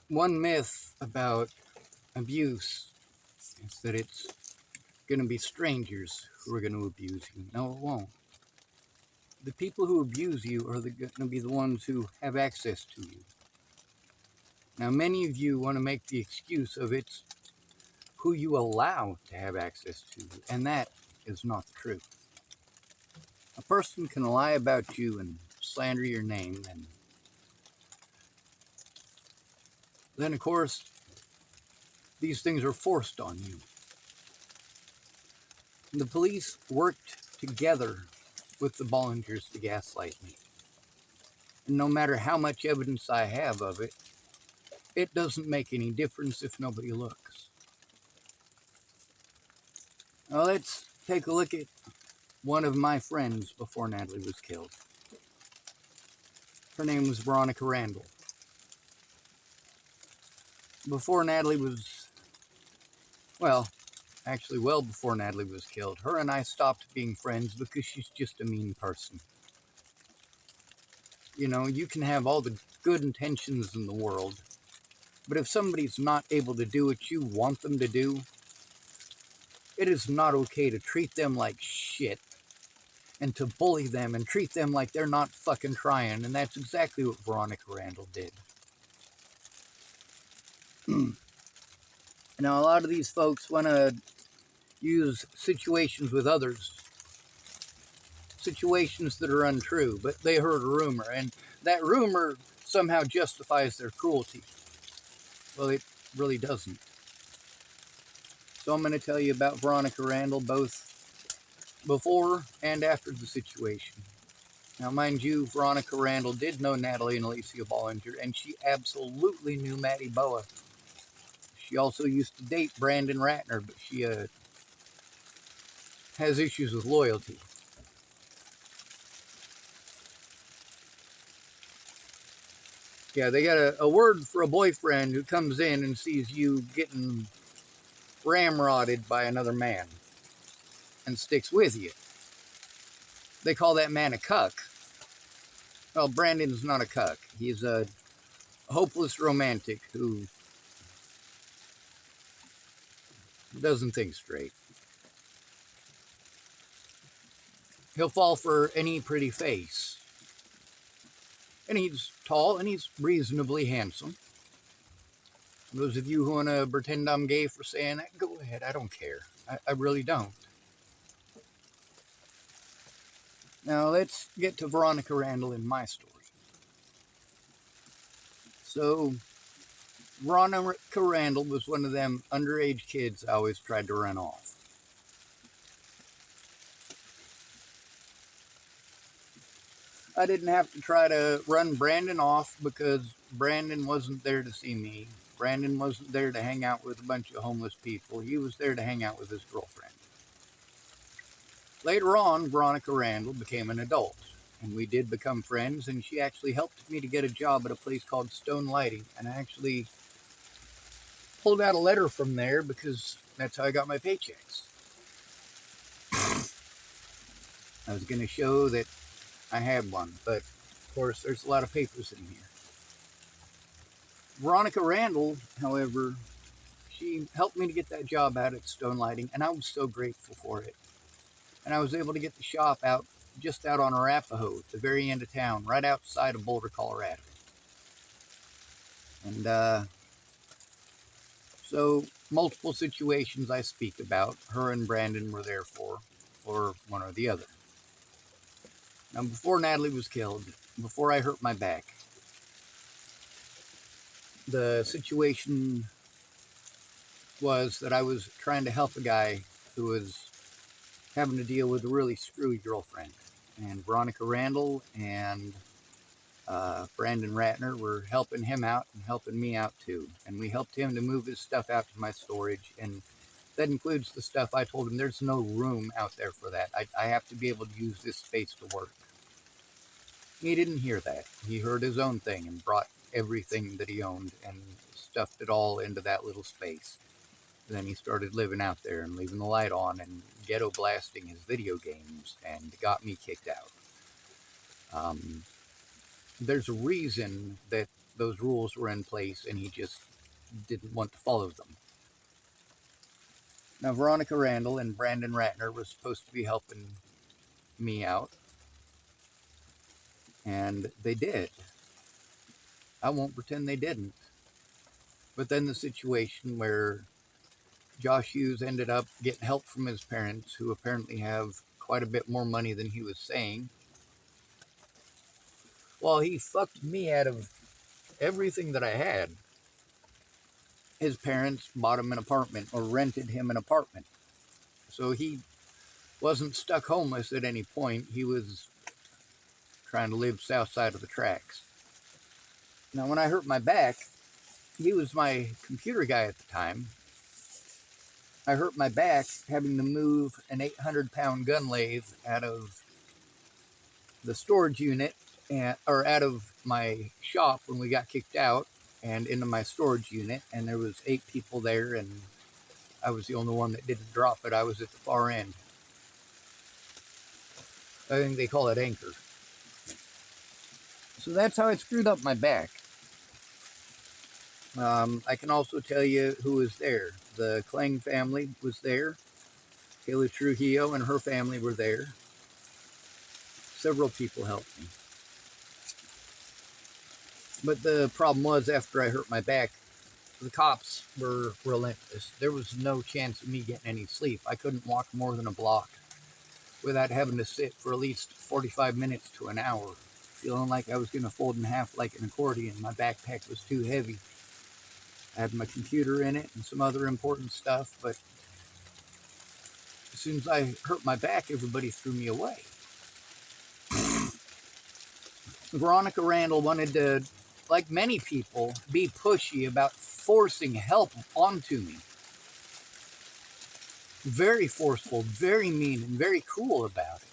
One myth about abuse is that it's going to be strangers who are going to abuse you. No, it won't. The people who abuse you are going to be the ones who have access to you. Now, many of you want to make the excuse of it's who you allow to have access to you, and that is not the truth. A person can lie about you and slander your name, and then, of course, these things are forced on you. The police worked together with the bollingers to gaslight me. And no matter how much evidence I have of it, it doesn't make any difference if nobody looks. Now let's take a look at one of my friends before Natalie was killed. Her name was Veronica Randall. Before Natalie was, well before Natalie was killed, her and I stopped being friends because she's just a mean person. You know, you can have all the good intentions in the world, but if somebody's not able to do what you want them to do, it is not okay to treat them like shit and to bully them and treat them like they're not fucking trying. And that's exactly what Veronica Randall did. Now, a lot of these folks want to use situations with others, situations that are untrue, but they heard a rumor, and that rumor somehow justifies their cruelty. Well, it really doesn't. So I'm going to tell you about Veronica Randall, both before and after the situation. Now, mind you, Veronica Randall did know Natalie and Alicia Bollinger, and she absolutely knew Maddie Boa. She also used to date Brandon Ratner, but she has issues with loyalty. Yeah, they got a word for a boyfriend who comes in and sees you getting ramrodded by another man and sticks with you. They call that man a cuck. Well, Brandon's not a cuck. He's a hopeless romantic who doesn't think straight. He'll fall for any pretty face. And he's tall and he's reasonably handsome. Those of you who want to pretend I'm gay for saying that, go ahead. I don't care. I really don't. Now let's get to Veronica Randall in my story. So, Veronica Randall was one of them underage kids I always tried to run off. I didn't have to try to run Brandon off because Brandon wasn't there to see me. Brandon wasn't there to hang out with a bunch of homeless people. He was there to hang out with his girlfriend. Later on, Veronica Randall became an adult, and we did become friends, and she actually helped me to get a job at a place called Stone Lighting, and I actually pulled out a letter from there because that's how I got my paychecks. I was going to show that I had one, but of course there's a lot of papers in here. Veronica Randall, however, she helped me to get that job out at Stone Lighting, and I was so grateful for it. And I was able to get the shop out just out on Arapahoe, at the very end of town, right outside of Boulder, Colorado. And so multiple situations I speak about, her and Brandon were there for, or one or the other. Now, before Natalie was killed, before I hurt my back, the situation was that I was trying to help a guy who was having to deal with a really screwy girlfriend. And Veronica Randall and Brandon Ratner were helping him out and helping me out too. And we helped him to move his stuff out to my storage. And that includes the stuff I told him there's no room out there for that. I have to be able to use this space to work. He didn't hear that. He heard his own thing and brought everything that he owned and stuffed it all into that little space. Then he started living out there and leaving the light on and ghetto blasting his video games and got me kicked out. There's a reason that those rules were in place and he just didn't want to follow them. Now, Veronica Randall and Brandon Ratner were supposed to be helping me out, and they did. I won't pretend they didn't. But then the situation where Josh Hughes ended up getting help from his parents, who apparently have quite a bit more money than he was saying. Well, he fucked me out of everything that I had. His parents bought him an apartment or rented him an apartment. So he wasn't stuck homeless at any point. He was trying to live south side of the tracks. Now, when I hurt my back, he was my computer guy at the time. I hurt my back having to move an 800-pound gun lathe out of the storage unit, or out of my shop when we got kicked out, and into my storage unit, and there was 8 people there, and I was the only one that didn't drop it. I was at the far end. I think they call it anchor. So that's how I screwed up my back. I can also tell you who was there. The Klang family was there. Kayla Trujillo and her family were there. Several people helped me. But the problem was, after I hurt my back, the cops were relentless. There was no chance of me getting any sleep. I couldn't walk more than a block without having to sit for at least 45 minutes to an hour, feeling like I was going to fold in half like an accordion. My backpack was too heavy. I had my computer in it and some other important stuff, but as soon as I hurt my back, everybody threw me away. Veronica Randall wanted to, like many people, be pushy about forcing help onto me. Very forceful, very mean, and very cruel about it.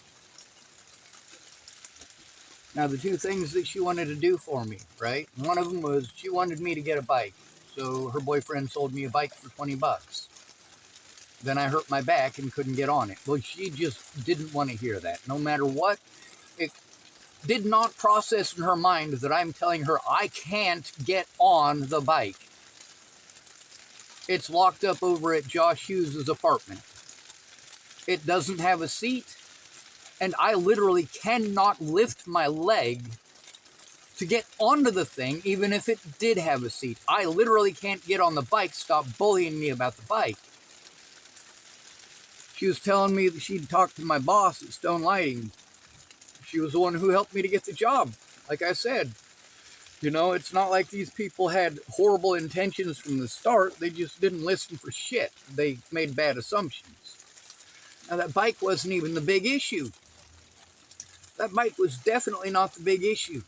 Now, the 2 things that she wanted to do for me, right? One of them was she wanted me to get a bike. So her boyfriend sold me a bike for $20. Then I hurt my back and couldn't get on it. Well, she just didn't want to hear that. No matter what, it did not process in her mind that I'm telling her I can't get on the bike. It's locked up over at Josh Hughes' apartment. It doesn't have a seat, and I literally cannot lift my leg to get onto the thing, even if it did have a seat. I literally can't get on the bike. Stop bullying me about the bike. She was telling me that she'd talked to my boss at Stone Lighting. She was the one who helped me to get the job. Like I said, you know, it's not like these people had horrible intentions from the start. They just didn't listen for shit. They made bad assumptions. Now, that bike wasn't even the big issue. That bike was definitely not the big issue.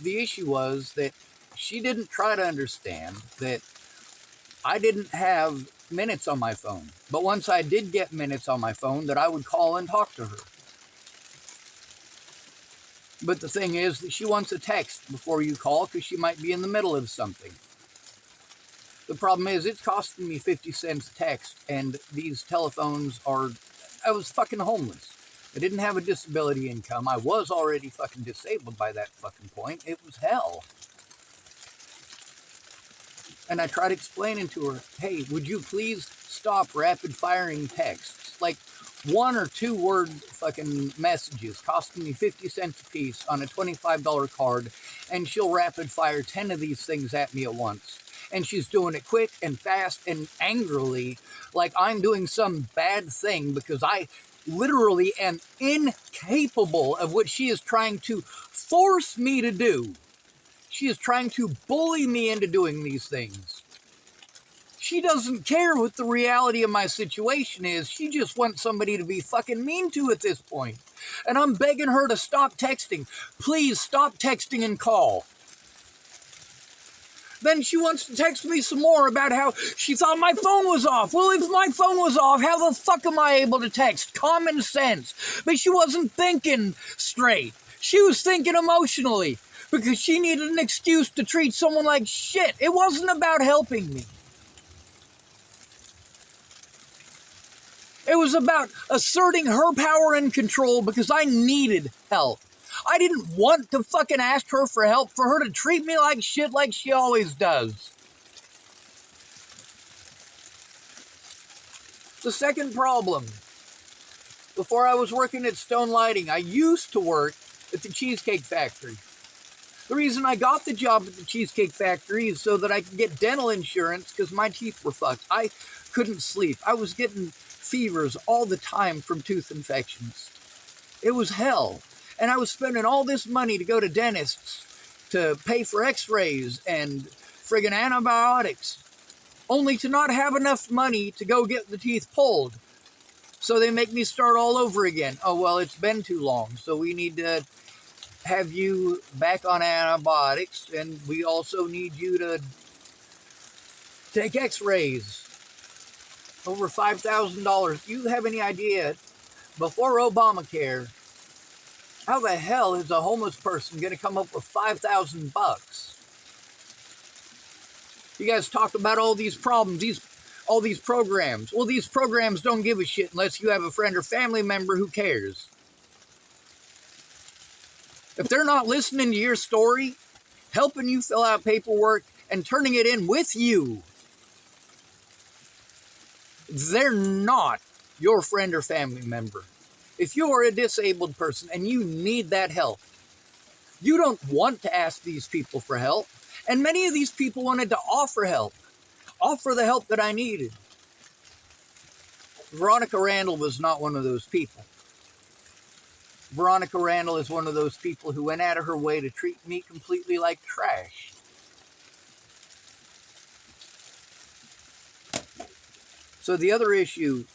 The issue was that she didn't try to understand that I didn't have minutes on my phone. But once I did get minutes on my phone, that I would call and talk to her. But the thing is that she wants a text before you call because she might be in the middle of something. The problem is it's costing me 50 cents a text, and these telephones are... I was fucking homeless. I didn't have a disability income. I was already fucking disabled by that fucking point. It was hell. And I tried explaining to her, hey, would you please stop rapid firing texts? Like 1 or 2 word fucking messages costing me 50 cents a piece on a $25 card, and she'll rapid fire 10 of these things at me at once. And she's doing it quick and fast and angrily, like I'm doing some bad thing because I literally am incapable of what she is trying to force me to do. She is trying to bully me into doing these things. She doesn't care what the reality of my situation is. She just wants somebody to be fucking mean to at this point. And I'm begging her to stop texting. Please stop texting and call. Then she wants to text me some more about how she thought my phone was off. Well, if my phone was off, how the fuck am I able to text? Common sense. But she wasn't thinking straight. She was thinking emotionally because she needed an excuse to treat someone like shit. It wasn't about helping me. It was about asserting her power and control because I needed help. I didn't want to fucking ask her for help, for her to treat me like shit like she always does. The second problem, before I was working at Stone Lighting, I used to work at the Cheesecake Factory. The reason I got the job at the Cheesecake Factory is so that I could get dental insurance because my teeth were fucked. I couldn't sleep. I was getting fevers all the time from tooth infections. It was hell. And I was spending all this money to go to dentists, to pay for x-rays and friggin' antibiotics, only to not have enough money to go get the teeth pulled. So they make me start all over again. Oh, well, it's been too long, so we need to have you back on antibiotics, and we also need you to take x-rays. Over $5,000. You have any idea, before Obamacare, how the hell is a homeless person going to come up with $5,000? You guys talk about all these problems, all these programs. Well, these programs don't give a shit unless you have a friend or family member who cares. If they're not listening to your story, helping you fill out paperwork, and turning it in with you, they're not your friend or family member. If you are a disabled person and you need that help, you don't want to ask these people for help. And many of these people wanted to offer help, offer the help that I needed. Veronica Randall was not one of those people. Veronica Randall is one of those people who went out of her way to treat me completely like trash. So the other issue,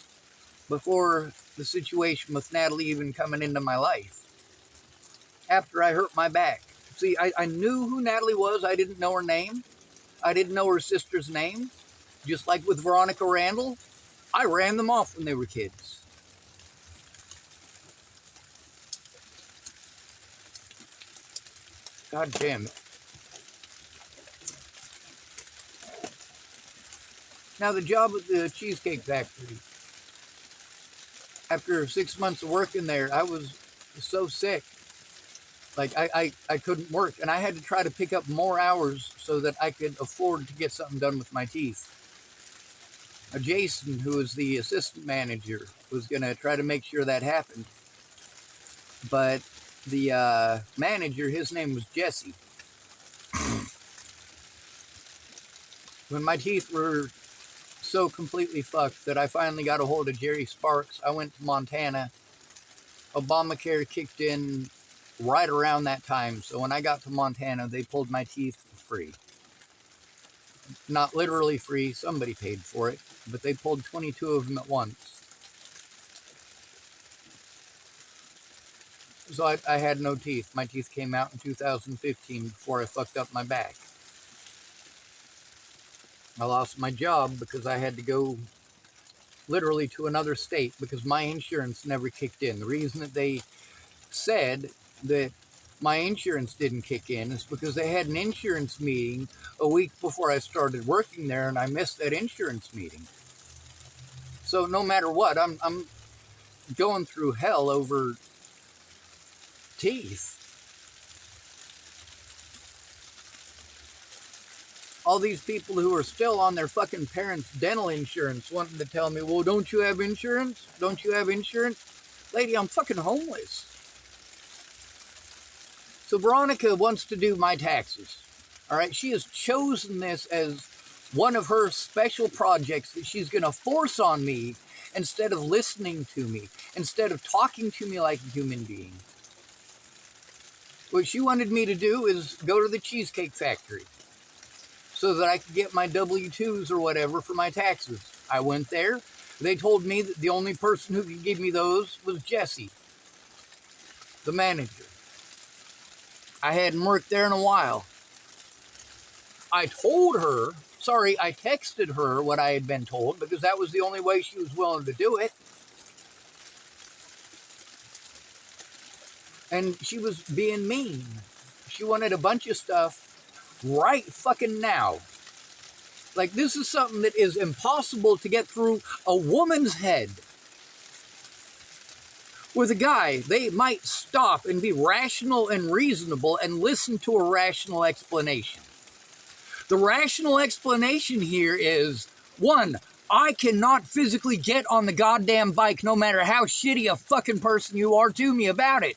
before the situation with Natalie even coming into my life, after I hurt my back. See, I knew who Natalie was. I didn't know her name. I didn't know her sister's name. Just like with Veronica Randall, I ran them off when they were kids. God damn it. Now, the job at the Cheesecake Factory, after 6 months of working there, I was so sick. Like, I couldn't work, and I had to try to pick up more hours so that I could afford to get something done with my teeth. Jason, who was the assistant manager, was going to try to make sure that happened. But the manager, his name was Jesse. When my teeth were so completely fucked that I finally got a hold of Jerry Sparks, I went to Montana. Obamacare kicked in right around that time. So when I got to Montana, they pulled my teeth for free. Not literally free. Somebody paid for it. But they pulled 22 of them at once. So I had no teeth. My teeth came out in 2015 before I fucked up my back. I lost my job because I had to go literally to another state because my insurance never kicked in. The reason that they said that my insurance didn't kick in is because they had an insurance meeting a week before I started working there, and I missed that insurance meeting. So no matter what, I'm going through hell over teeth. All these people who are still on their fucking parents' dental insurance wanting to tell me, well, don't you have insurance? Don't you have insurance? Lady, I'm fucking homeless. So Veronica wants to do my taxes. All right, she has chosen this as one of her special projects that she's going to force on me instead of listening to me, instead of talking to me like a human being. What she wanted me to do is go to the Cheesecake Factory so that I could get my W-2s or whatever for my taxes. I went there. They told me that the only person who could give me those was Jesse, the manager. I hadn't worked there in a while. I texted her what I had been told because that was the only way she was willing to do it. And she was being mean. She wanted a bunch of stuff right fucking now. Like, this is something that is impossible to get through a woman's head. With a guy, they might stop and be rational and reasonable and listen to a rational explanation. The rational explanation here is, one, I cannot physically get on the goddamn bike no matter how shitty a fucking person you are to me about it.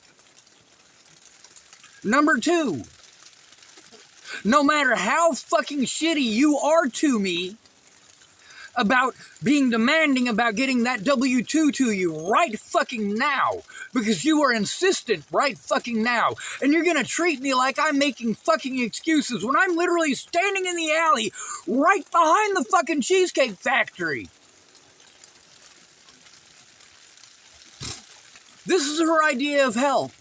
Number two, no matter how fucking shitty you are to me about being demanding about getting that W-2 to you right fucking now, because you are insistent right fucking now, and you're gonna treat me like I'm making fucking excuses when I'm literally standing in the alley right behind the fucking Cheesecake Factory. This is her idea of help.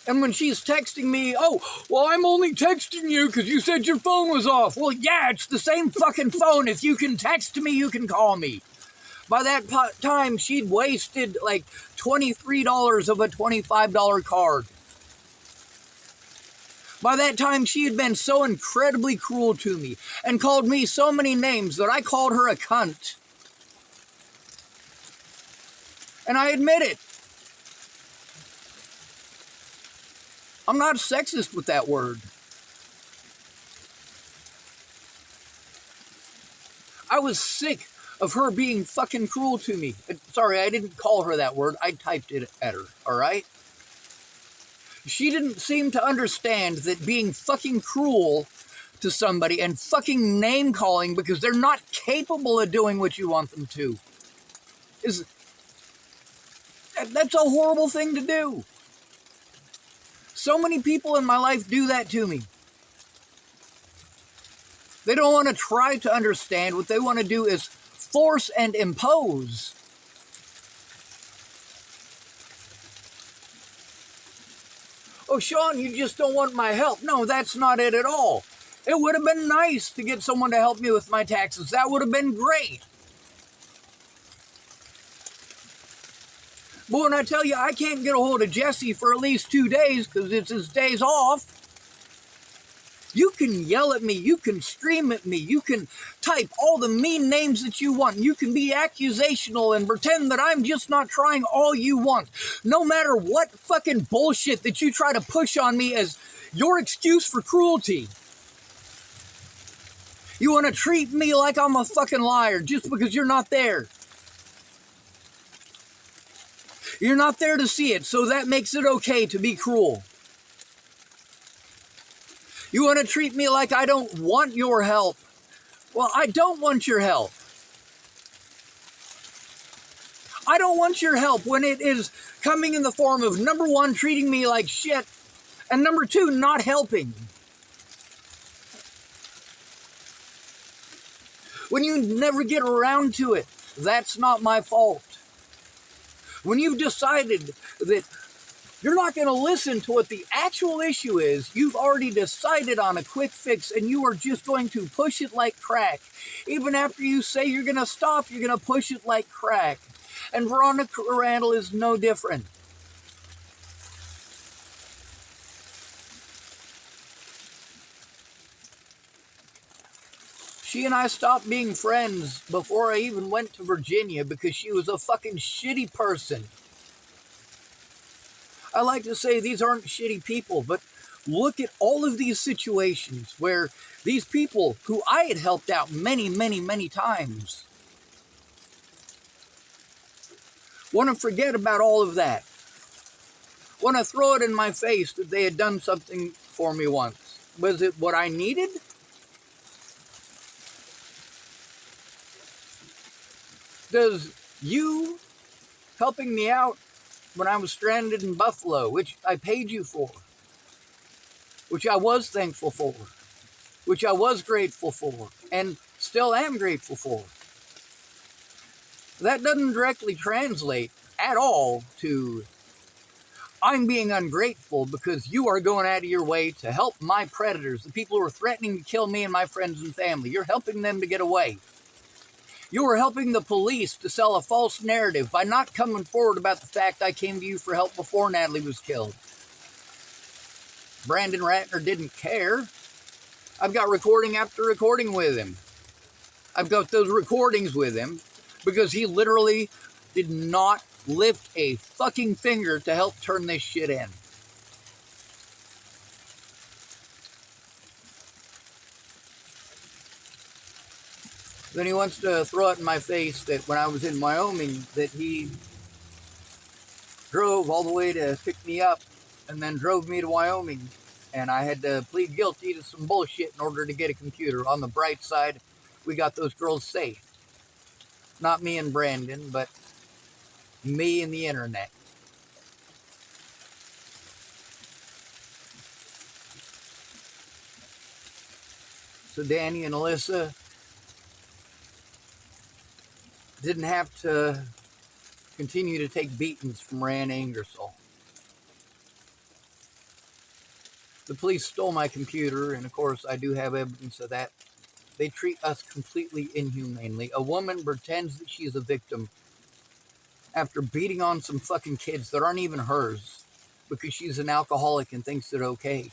And when she's texting me, oh, well, I'm only texting you because you said your phone was off. Well, yeah, it's the same fucking phone. If you can text me, you can call me. By that time, she'd wasted like $23 of a $25 card. By that time, she had been so incredibly cruel to me and called me so many names that I called her a cunt. And I admit it. I'm not sexist with that word. I was sick of her being fucking cruel to me. Sorry, I didn't call her that word. I typed it at her, all right? She didn't seem to understand that being fucking cruel to somebody and fucking name-calling because they're not capable of doing what you want them to that's a horrible thing to do. So many people in my life do that to me. They don't want to try to understand. What they want to do is force and impose. Oh, Sean, you just don't want my help. No, that's not it at all. It would have been nice to get someone to help me with my taxes. That would have been great. But when I tell you I can't get a hold of Jesse for at least 2 days because it's his days off, you can yell at me, you can scream at me, you can type all the mean names that you want, you can be accusational and pretend that I'm just not trying all you want. No matter what fucking bullshit that you try to push on me as your excuse for cruelty. You want to treat me like I'm a fucking liar just because you're not there. You're not there to see it, so that makes it okay to be cruel. You want to treat me like I don't want your help. Well, I don't want your help. I don't want your help when it is coming in the form of, number one, treating me like shit, and number two, not helping. When you never get around to it, that's not my fault. When you've decided that you're not going to listen to what the actual issue is, you've already decided on a quick fix and you are just going to push it like crack. Even after you say you're going to stop, you're going to push it like crack. And Veronica Randall is no different. She and I stopped being friends before I even went to Virginia because she was a fucking shitty person. I like to say these aren't shitty people, but look at all of these situations where these people who I had helped out many, many, many times want to forget about all of that. Want to throw it in my face that they had done something for me once. Was it what I needed? Does you helping me out when I was stranded in Buffalo, which I paid you for, which I was thankful for, which I was grateful for, and still am grateful for, that doesn't directly translate at all to I'm being ungrateful because you are going out of your way to help my predators, the people who are threatening to kill me and my friends and family. You're helping them to get away. You are helping the police to sell a false narrative by not coming forward about the fact I came to you for help before Natalie was killed. Brandon Ratner didn't care. I've got recording after recording with him. I've got those recordings with him because he literally did not lift a fucking finger to help turn this shit in. Then he wants to throw it in my face that when I was in Wyoming, that he drove all the way to pick me up and then drove me to Wyoming. And I had to plead guilty to some bullshit in order to get a computer. On the bright side, we got those girls safe. Not me and Brandon, but me and the internet. So Danny and Alyssa didn't have to continue to take beatings from Rand Ingersoll. The police stole my computer, and of course I do have evidence of that. They treat us completely inhumanely. A woman pretends that she's a victim after beating on some fucking kids that aren't even hers because she's an alcoholic and thinks they're okay.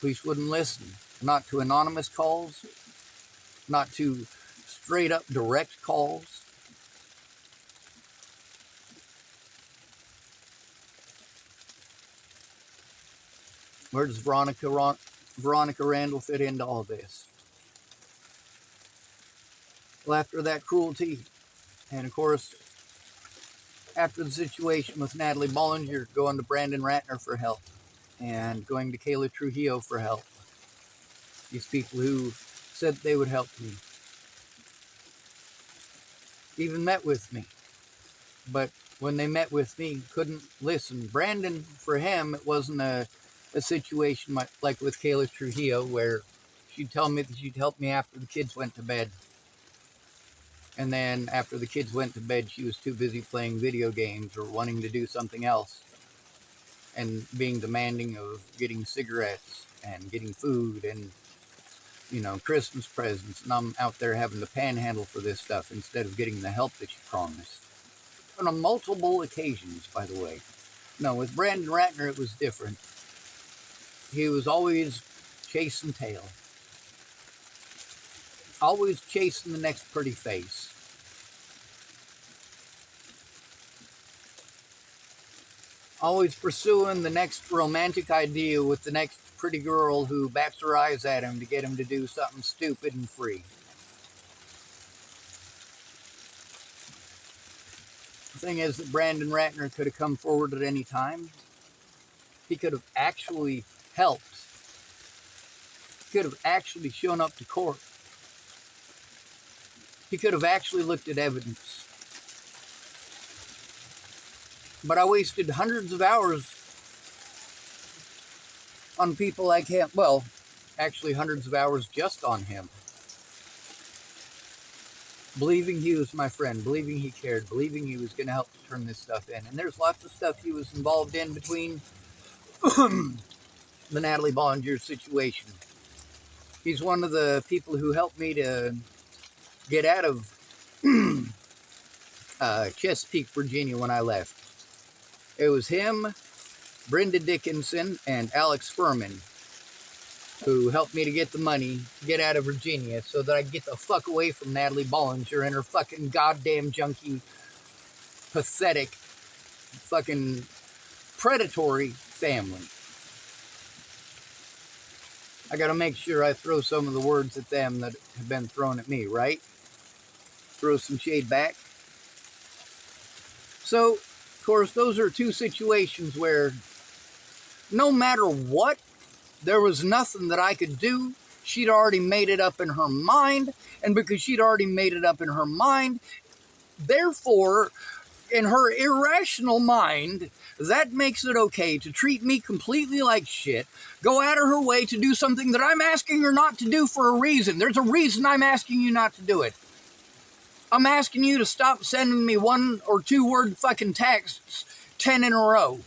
Police wouldn't listen. Not to anonymous calls, not to straight up direct calls. Where does Veronica Randall fit into all this? Well, after that cruelty, and of course, after the situation with Natalie Bollinger, going to Brandon Ratner for help, and going to Kayla Trujillo for help. These people who said they would help me. Even met with me. But when they met with me, couldn't listen. Brandon, for him, it wasn't a situation like with Kayla Trujillo where she'd tell me that she'd help me after the kids went to bed. And then after the kids went to bed, she was too busy playing video games or wanting to do something else and being demanding of getting cigarettes and getting food and, you know, Christmas presents. And I'm out there having to panhandle for this stuff instead of getting the help that she promised. On multiple occasions, by the way. No, with Brandon Ratner, it was different. He was always chasing tail. Always chasing the next pretty face. Always pursuing the next romantic idea with the next pretty girl who bats her eyes at him to get him to do something stupid and free. The thing is that Brandon Ratner could have come forward at any time. He could have actually helped. He could have actually shown up to court. He could have actually looked at evidence. But I wasted hundreds of hours on people like him. Well, actually hundreds of hours just on him. Believing he was my friend, believing he cared, believing he was going to help turn this stuff in. And there's lots of stuff he was involved in between the Natalie Bollinger situation. He's one of the people who helped me to get out of Chesapeake, Virginia when I left. It was him, Brenda Dickinson, and Alex Furman who helped me to get the money to get out of Virginia so that I could get the fuck away from Natalie Bollinger and her fucking goddamn junky, pathetic, fucking predatory family. I gotta make sure I throw some of the words at them that have been thrown at me, right? Throw some shade back. So, of course, those are two situations where no matter what, there was nothing that I could do. She'd already made it up in her mind, and because she'd already made it up in her mind, therefore, in her irrational mind, that makes it okay to treat me completely like shit, go out of her way to do something that I'm asking her not to do for a reason. There's a reason I'm asking you not to do it. I'm asking you to stop sending me 1 or 2 word fucking texts 10 in a row.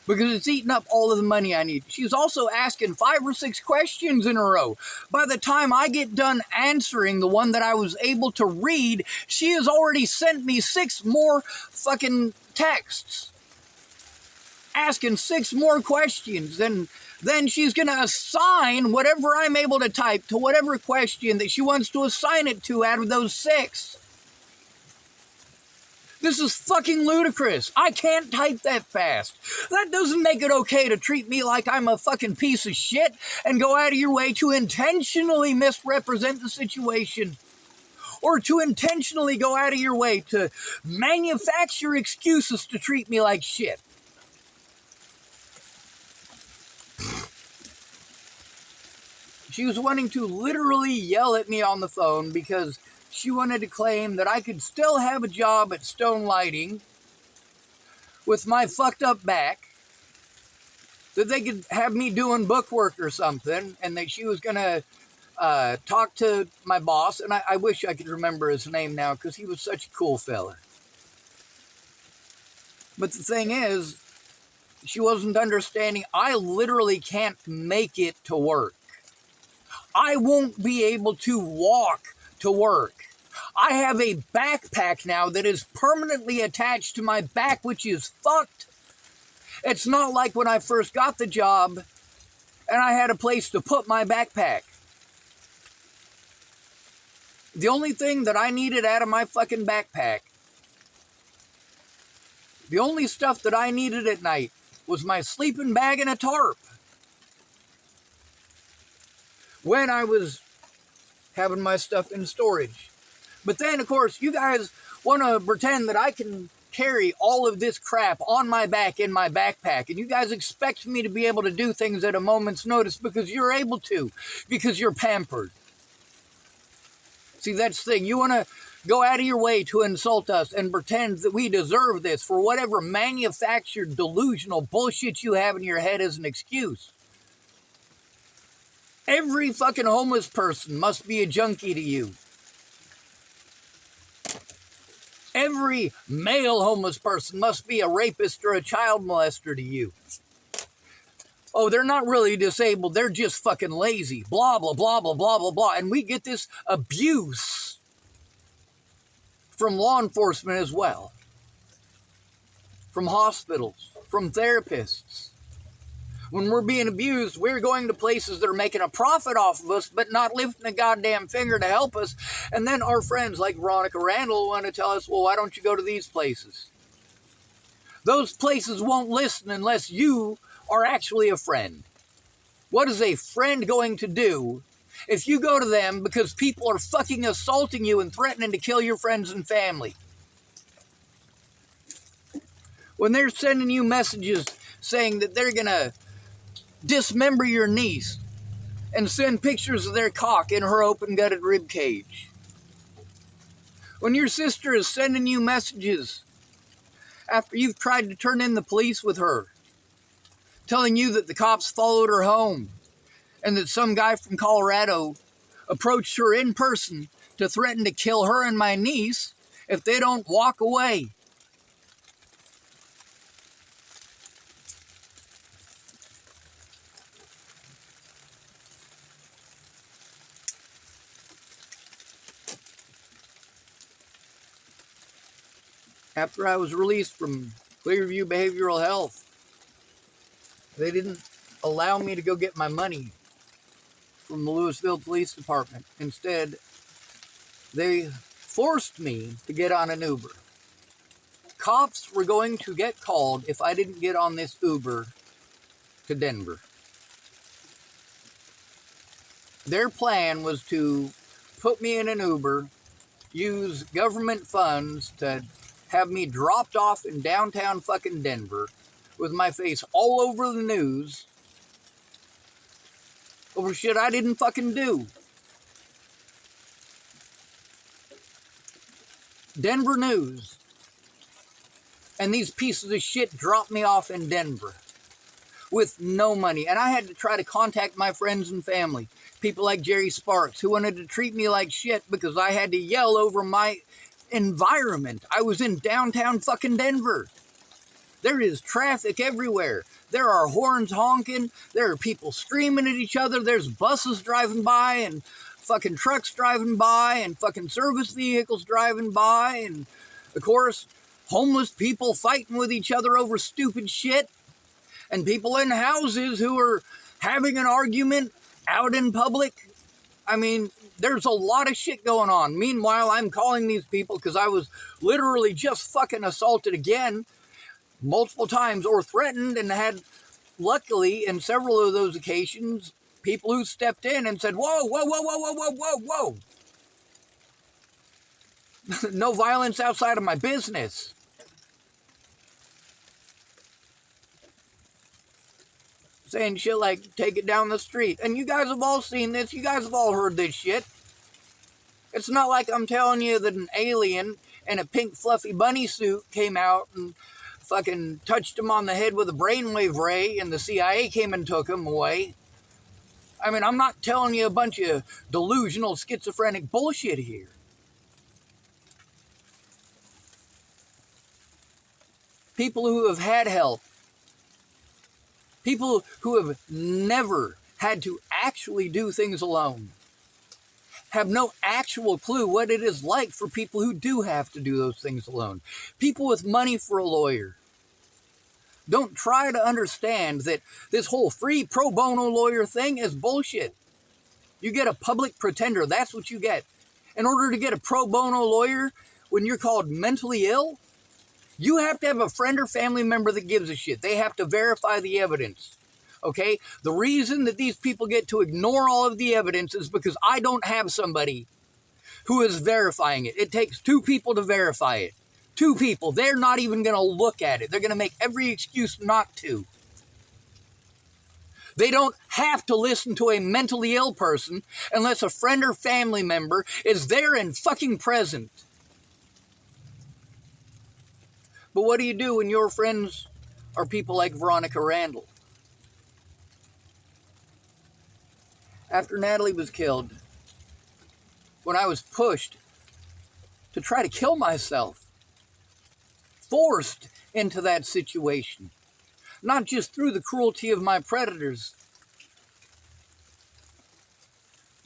Because it's eating up all of the money I need. She's also asking 5 or 6 questions in a row. By the time I get done answering the one that I was able to read, she has already sent me 6 more fucking texts. asking 6 more questions, and then she's going to assign whatever I'm able to type to whatever question that she wants to assign it to out of those 6. This is fucking ludicrous. I can't type that fast. That doesn't make it okay to treat me like I'm a fucking piece of shit and go out of your way to intentionally misrepresent the situation, or to intentionally go out of your way to manufacture excuses to treat me like shit. She was wanting to literally yell at me on the phone because she wanted to claim that I could still have a job at Stone Lighting with my fucked up back, that they could have me doing bookwork or something, and that she was going to talk to my boss. And I wish I could remember his name now because he was such a cool fella. But the thing is, she wasn't understanding. I literally can't make it to work. I won't be able to walk to work. I have a backpack now that is permanently attached to my back, which is fucked. It's not like when I first got the job and I had a place to put my backpack. The only thing that I needed out of my fucking backpack, the only stuff that I needed at night, was my sleeping bag and a tarp. When I was having my stuff in storage. But then, of course, you guys want to pretend that I can carry all of this crap on my back in my backpack. And you guys expect me to be able to do things at a moment's notice because you're able to, because you're pampered. See, that's the thing. You want to go out of your way to insult us and pretend that we deserve this for whatever manufactured, delusional bullshit you have in your head as an excuse. Every fucking homeless person must be a junkie to you. Every male homeless person must be a rapist or a child molester to you. Oh, they're not really disabled. They're just fucking lazy. Blah, blah, blah, blah, blah, blah, blah. And we get this abuse from law enforcement as well. From hospitals. From therapists. When we're being abused, we're going to places that are making a profit off of us, but not lifting a goddamn finger to help us. And then our friends like Veronica Randall want to tell us, well, why don't you go to these places? Those places won't listen unless you are actually a friend. What is a friend going to do if you go to them because people are fucking assaulting you and threatening to kill your friends and family? When they're sending you messages saying that they're going to dismember your niece and send pictures of their cock in her open-gutted rib cage. When your sister is sending you messages after you've tried to turn in the police with her, telling you that the cops followed her home and that some guy from Colorado approached her in person to threaten to kill her and my niece if they don't walk away. After I was released from Clearview Behavioral Health, they didn't allow me to go get my money from the Louisville Police Department. Instead, they forced me to get on an Uber. Cops were going to get called if I didn't get on this Uber to Denver. Their plan was to put me in an Uber, use government funds to have me dropped off in downtown fucking Denver with my face all over the news over shit I didn't fucking do. Denver news. And these pieces of shit dropped me off in Denver with no money. And I had to try to contact my friends and family. People like Jerry Sparks, who wanted to treat me like shit because I had to yell over my environment. I was in downtown fucking Denver. There is traffic everywhere. There are horns honking. There are people screaming at each other. There's buses driving by and fucking trucks driving by and fucking service vehicles driving by. And, of course, homeless people fighting with each other over stupid shit. and people in houses who are having an argument out in public. I mean, there's a lot of shit going on. Meanwhile, I'm calling these people because I was literally just fucking assaulted again multiple times or threatened, and had, luckily, in several of those occasions, people who stepped in and said, whoa, whoa, whoa, whoa, whoa, whoa, whoa, whoa. No violence outside of my business. Saying shit like, take it down the street. And you guys have all seen this. You guys have all heard this shit. It's not like I'm telling you that an alien in a pink fluffy bunny suit came out and fucking touched him on the head with a brainwave ray and the CIA came and took him away. I mean, I'm not telling you a bunch of delusional schizophrenic bullshit here. People who have had help, people who have never had to actually do things alone, have no actual clue what it is like for people who do have to do those things alone. People with money for a lawyer don't try to understand that this whole free pro bono lawyer thing is bullshit. You get a public pretender, that's what you get. In order to get a pro bono lawyer, when you're called mentally ill, you have to have a friend or family member that gives a shit. They have to verify the evidence. Okay? The reason that these people get to ignore all of the evidence is because I don't have somebody who is verifying it. It takes 2 people to verify it. 2 people. They're not even going to look at it. They're going to make every excuse not to. They don't have to listen to a mentally ill person unless a friend or family member is there and fucking present. But what do you do when your friends are people like Veronica Randall? After Natalie was killed, when I was pushed to try to kill myself, forced into that situation, not just through the cruelty of my predators,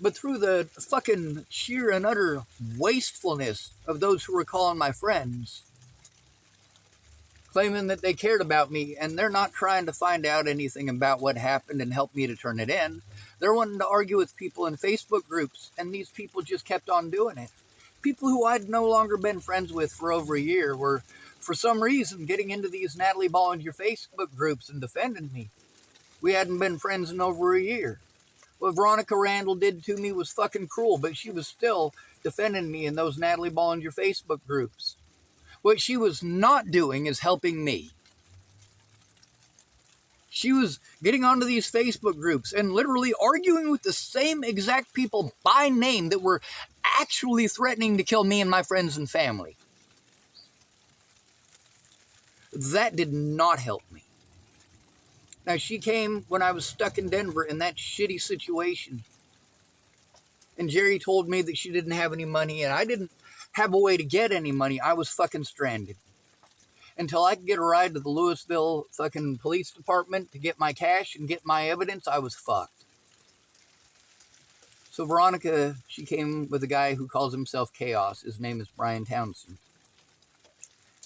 but through the fucking sheer and utter wastefulness of those who were calling my friends, claiming that they cared about me, and they're not trying to find out anything about what happened and help me to turn it in. They're wanting to argue with people in Facebook groups, and these people just kept on doing it. People who I'd no longer been friends with for over a year were, for some reason, getting into these Natalie Bollinger Facebook groups and defending me. We hadn't been friends in over a year. What Veronica Randall did to me was fucking cruel, but she was still defending me in those Natalie Bollinger Facebook groups. What she was not doing is helping me. She was getting onto these Facebook groups and literally arguing with the same exact people by name that were actually threatening to kill me and my friends and family. That did not help me. Now, she came when I was stuck in Denver in that shitty situation. And Jerry told me that she didn't have any money, and I didn't have a way to get any money. I was fucking stranded. Until I could get a ride to the Louisville fucking police department to get my cash and get my evidence, I was fucked. So Veronica, she came with a guy who calls himself Chaos. His name is Brian Townsend.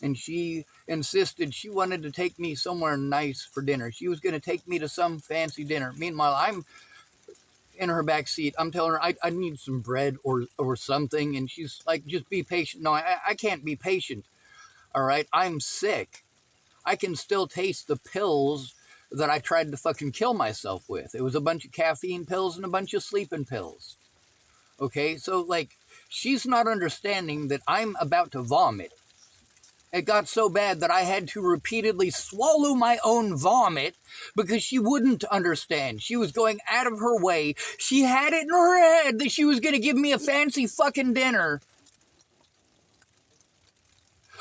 And she insisted she wanted to take me somewhere nice for dinner. She was going to take me to some fancy dinner. Meanwhile, I'm in her back seat. I'm telling her I need some bread or something. And she's like, just be patient. No, I can't be patient. All right, I'm sick. I can still taste the pills that I tried to fucking kill myself with. It was a bunch of caffeine pills and a bunch of sleeping pills. Okay, so like, she's not understanding that I'm about to vomit. It got so bad that I had to repeatedly swallow my own vomit because she wouldn't understand. She was going out of her way. She had it in her head that she was going to give me a fancy fucking dinner.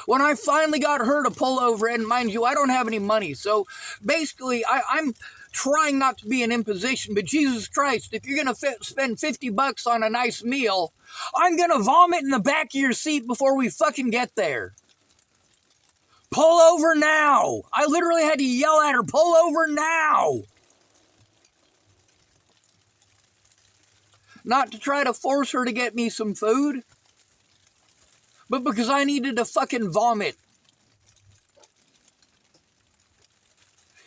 When I finally got her to pull over, and mind you, I don't have any money. So basically, I'm trying not to be an imposition, but Jesus Christ, if you're going to spend $50 on a nice meal, I'm going to vomit in the back of your seat before we fucking get there. Pull over now. I literally had to yell at her, pull over now. Not to try to force her to get me some food, but because I needed to fucking vomit.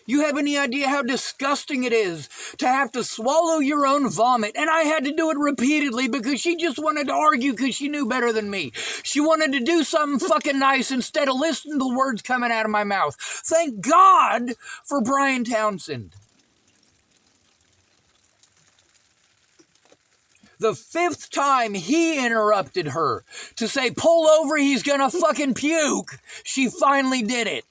You have any idea how disgusting it is to have to swallow your own vomit? And I had to do it repeatedly because she just wanted to argue because she knew better than me. She wanted to do something fucking nice instead of listening to the words coming out of my mouth. Thank God for Brian Townsend. The 5th time he interrupted her to say, pull over, he's gonna fucking puke, she finally did it.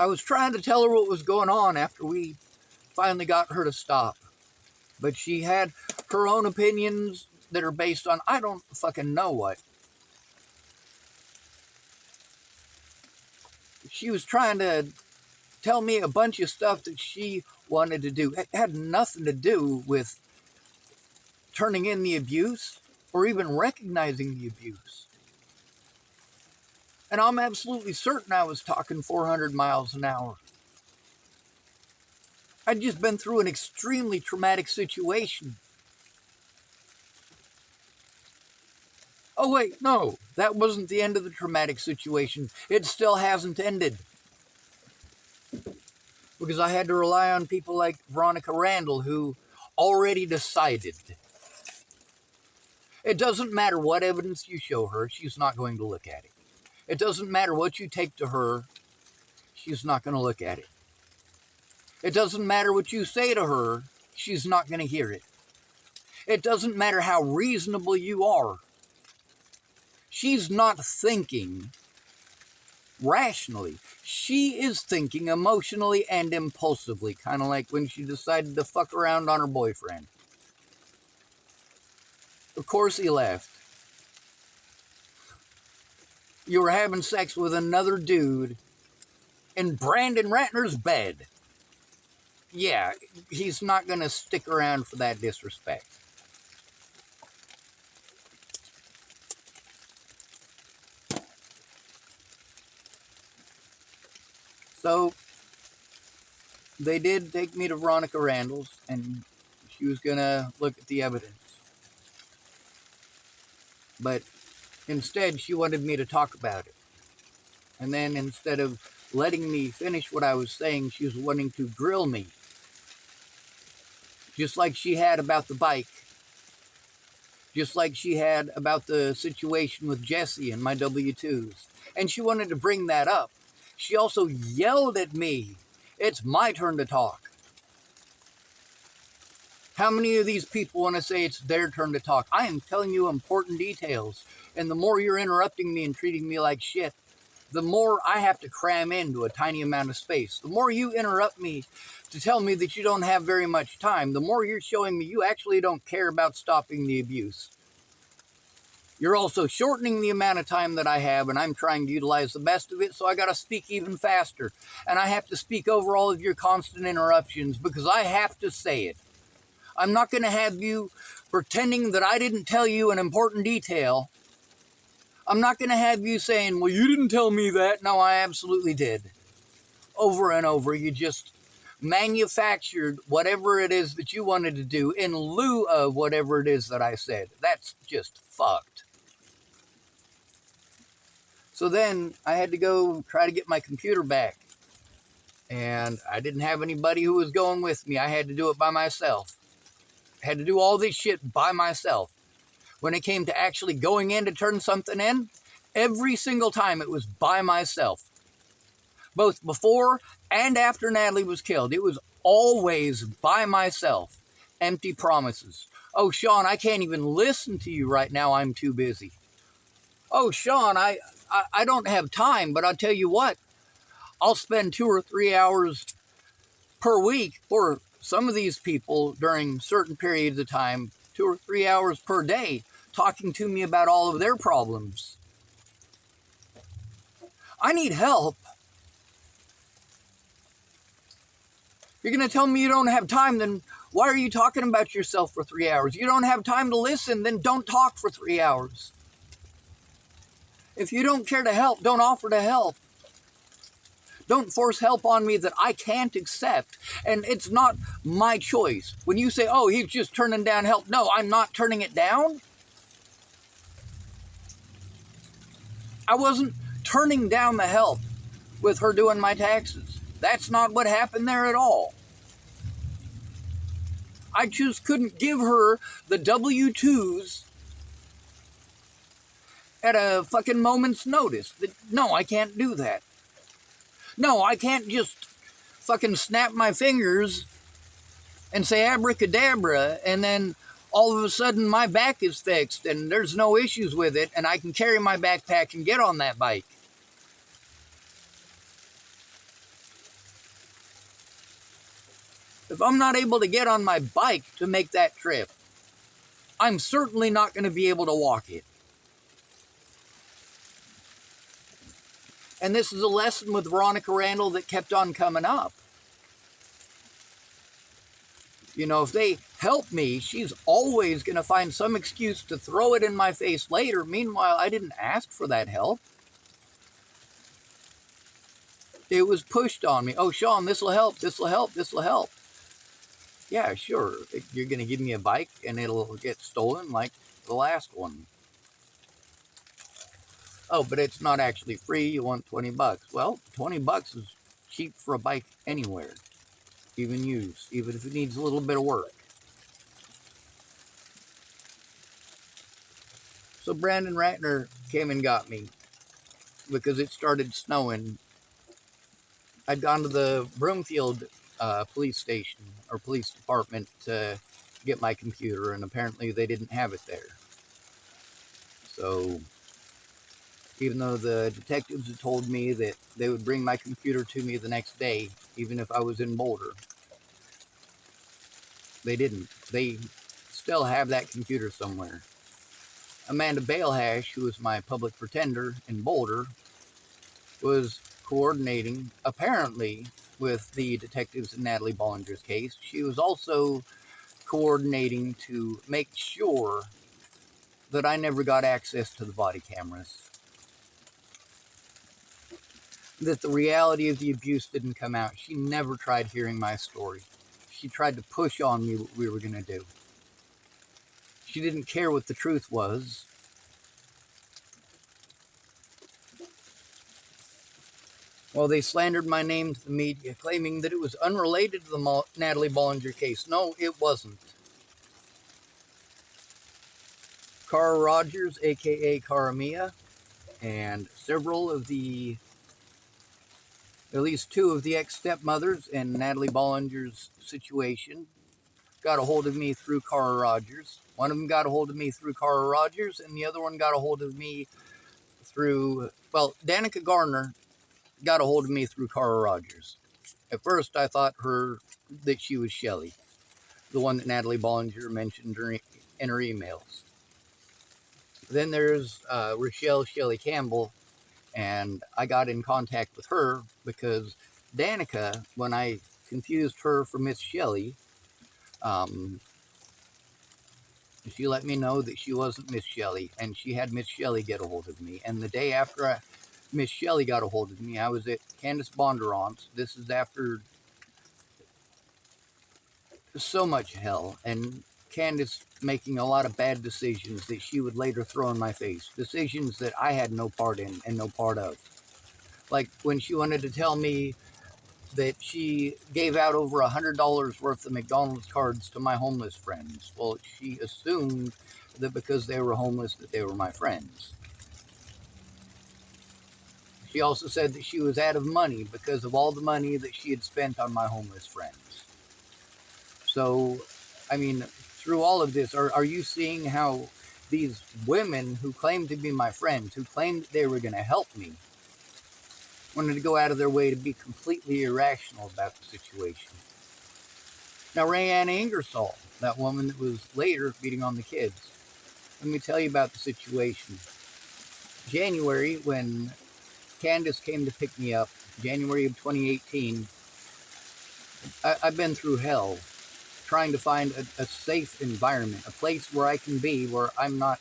I was trying to tell her what was going on after we finally got her to stop. But she had her own opinions that are based on I don't fucking know what. She was trying to tell me a bunch of stuff that she wanted to do. It had nothing to do with turning in the abuse or even recognizing the abuse. And I'm absolutely certain I was talking 400 miles an hour. I'd just been through an extremely traumatic situation. Oh wait, no, that wasn't the end of the traumatic situation. It still hasn't ended. Because I had to rely on people like Veronica Randall who already decided. It doesn't matter what evidence you show her, she's not going to look at it. It doesn't matter what you take to her, she's not going to look at it. It doesn't matter what you say to her, she's not going to hear it. It doesn't matter how reasonable you are. She's not thinking rationally. She is thinking emotionally and impulsively, kind of like when she decided to fuck around on her boyfriend. Of course he left. You were having sex with another dude in Brandon Ratner's bed. Yeah, he's not going to stick around for that disrespect. So, they did take me to Veronica Randall's, and she was going to look at the evidence. But instead, she wanted me to talk about it. And then instead of letting me finish what I was saying, she was wanting to grill me. Just like she had about the bike. Just like she had about the situation with Jesse and my W-2s. And she wanted to bring that up. She also yelled at me. It's my turn to talk. How many of these people want to say it's their turn to talk? I am telling you important details. And the more you're interrupting me and treating me like shit, the more I have to cram into a tiny amount of space. The more you interrupt me to tell me that you don't have very much time, the more you're showing me you actually don't care about stopping the abuse. You're also shortening the amount of time that I have, and I'm trying to utilize the best of it, so I got to speak even faster. And I have to speak over all of your constant interruptions because I have to say it. I'm not going to have you pretending that I didn't tell you an important detail. I'm not going to have you saying, well, you didn't tell me that. No, I absolutely did. Over and over, you just manufactured whatever it is that you wanted to do in lieu of whatever it is that I said. That's just fucked. So then I had to go try to get my computer back. And I didn't have anybody who was going with me. I had to do it by myself. I had to do all this shit by myself. When it came to actually going in to turn something in, every single time it was by myself. Both before and after Natalie was killed, it was always by myself. Empty promises. Oh, Sean, I can't even listen to you right now. I'm too busy. Oh, Sean, I don't have time, but I'll tell you what. I'll spend 2 or 3 hours per week, or some of these people during certain periods of time, 2 or 3 hours per day, talking to me about all of their problems. I need help. You're going to tell me you don't have time, then why are you talking about yourself for 3 hours? You don't have time to listen, then don't talk for 3 hours. If you don't care to help, don't offer to help. Don't force help on me that I can't accept. And it's not my choice. When you say, oh, he's just turning down help. No, I'm not turning it down. I wasn't turning down the help with her doing my taxes. That's not what happened there at all. I just couldn't give her the W-2s at a fucking moment's notice. No, I can't do that. No, I can't just fucking snap my fingers and say abracadabra, and then all of a sudden my back is fixed and there's no issues with it, and I can carry my backpack and get on that bike. If I'm not able to get on my bike to make that trip, I'm certainly not going to be able to walk it. And this is a lesson with Veronica Randall that kept on coming up. You know, if they help me, she's always going to find some excuse to throw it in my face later. Meanwhile, I didn't ask for that help. It was pushed on me. Oh, Sean, this will help, this will help, this will help. Yeah, sure. You're going to give me a bike and it'll get stolen like the last one. Oh, but it's not actually free. You want 20 bucks. Well, 20 bucks is cheap for a bike anywhere, even used, even if it needs a little bit of work. So Brandon Ratner came and got me because it started snowing. I'd gone to the Broomfield police station or police department to get my computer, and apparently they didn't have it there. So even though the detectives had told me that they would bring my computer to me the next day, even if I was in Boulder, they didn't. They still have that computer somewhere. Amanda Balehash, who was my public pretender in Boulder, was coordinating, apparently, with the detectives in Natalie Bollinger's case. She was also coordinating to make sure that I never got access to the body cameras. That the reality of the abuse didn't come out. She never tried hearing my story. She tried to push on me what we were going to do. She didn't care what the truth was. Well, they slandered my name to the media, claiming that it was unrelated to the Natalie Bollinger case. No, it wasn't. Cara Rogers, a.k.a. Cara Mia, and several of at least two of the ex-stepmothers in Natalie Bollinger's situation got a hold of me through Cara Rogers. One of them got a hold of me through Cara Rogers, and the other one got a hold of me through, well, Danica Garner got a hold of me through Cara Rogers. At first, I thought that she was Shelley, the one that Natalie Bollinger mentioned in her emails. Then there's Rochelle Shelley Campbell, and I got in contact with her because Danica, when I confused her for Miss Shelley, she let me know that she wasn't Miss Shelley, and she had Miss Shelley get a hold of me. And the day after Miss Shelley got a hold of me, I was at Candace Bondurant's. This is after so much hell, and Candace making a lot of bad decisions that she would later throw in my face. Decisions that I had no part in and no part of. Like when she wanted to tell me that she gave out over $100 worth of McDonald's cards to my homeless friends. Well, she assumed that because they were homeless that they were my friends. She also said that she was out of money because of all the money that she had spent on my homeless friends. So, I mean, through all of this, are you seeing how these women who claimed to be my friends, who claimed they were going to help me, wanted to go out of their way to be completely irrational about the situation? Now, Rayanne Ingersoll, that woman that was later beating on the kids, let me tell you about the situation. January, when Candace came to pick me up, January of 2018, I've been through hell trying to find a safe environment, a place where I can be, where I'm not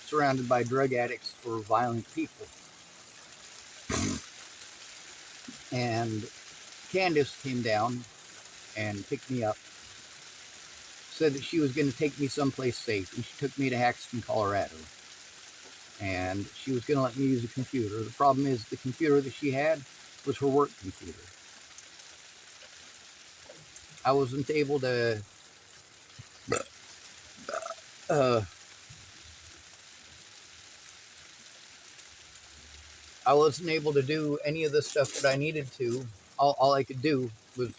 surrounded by drug addicts or violent people. And Candace came down and picked me up, said that she was going to take me someplace safe, and she took me to Haxton, Colorado. and she was going to let me use a computer. The problem is the computer that she had was her work computer. I wasn't able to do any of the stuff that I needed to. All I could do was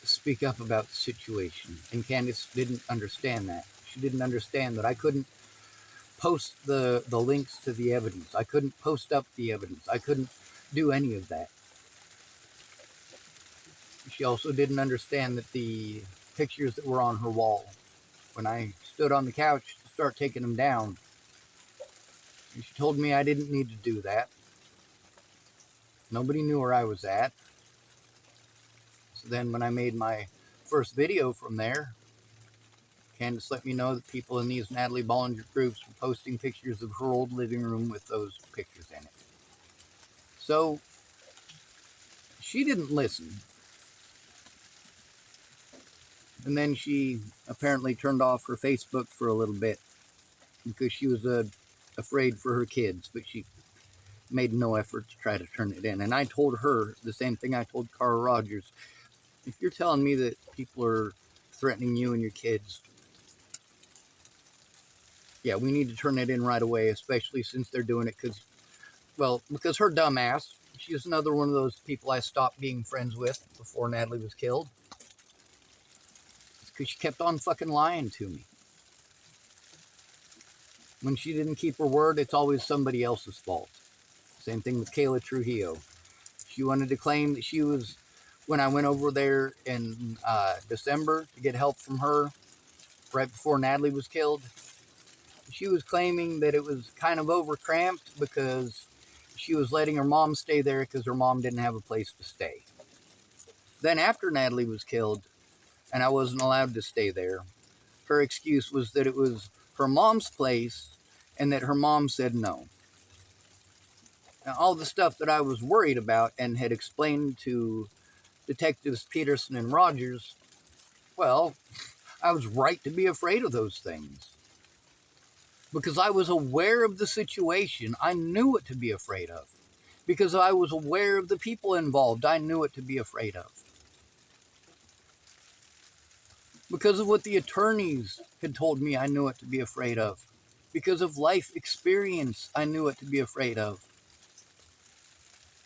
speak up about the situation, and Candace didn't understand that. She didn't understand that I couldn't post the links to the evidence. I couldn't post up the evidence. I couldn't do any of that. She also didn't understand that the pictures that were on her wall, when I stood on the couch to start taking them down, she told me I didn't need to do that. Nobody knew where I was at. So then when I made my first video from there, Candace let me know that people in these Natalie Bollinger groups were posting pictures of her old living room with those pictures in it. So she didn't listen. And then she apparently turned off her Facebook for a little bit because she was afraid for her kids, but she made no effort to try to turn it in. And I told her the same thing I told Carl Rogers. If you're telling me that people are threatening you and your kids, yeah, we need to turn it in right away, especially since they're doing it because her dumbass, she's another one of those people I stopped being friends with before Natalie was killed. It's because she kept on fucking lying to me. When she didn't keep her word, it's always somebody else's fault. Same thing with Kayla Trujillo. She wanted to claim that she was, when I went over there in December to get help from her right before Natalie was killed, she was claiming that it was kind of overcramped because she was letting her mom stay there because her mom didn't have a place to stay. Then after Natalie was killed and I wasn't allowed to stay there, her excuse was that it was her mom's place and that her mom said no. Now, all the stuff that I was worried about and had explained to Detectives Peterson and Rogers, well, I was right to be afraid of those things. Because I was aware of the situation, I knew what to be afraid of. Because I was aware of the people involved, I knew what to be afraid of. Because of what the attorneys had told me, I knew what to be afraid of. Because of life experience, I knew what to be afraid of.